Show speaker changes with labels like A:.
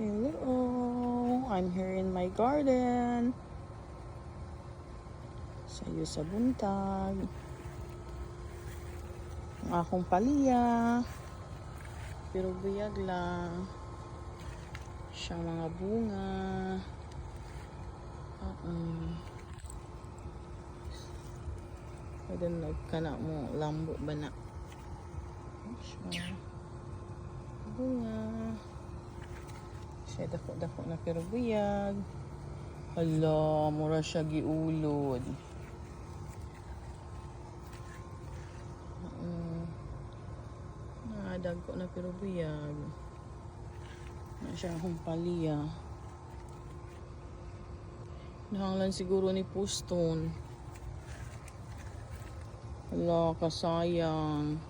A: Hello, I'm here in my garden. Sayo sa buntag. Ang akong palya. Pero buyag lang. Siyang mga bunga. Pwede nagkana mo lambo ba na? Siya. Bunga. Siya dako-dako na pero buyag. Hala, mura siya giulod. Dagko na pero buyag. Na siya akong palya. Nahanglan siguro ni Puston. Hala, kasayang.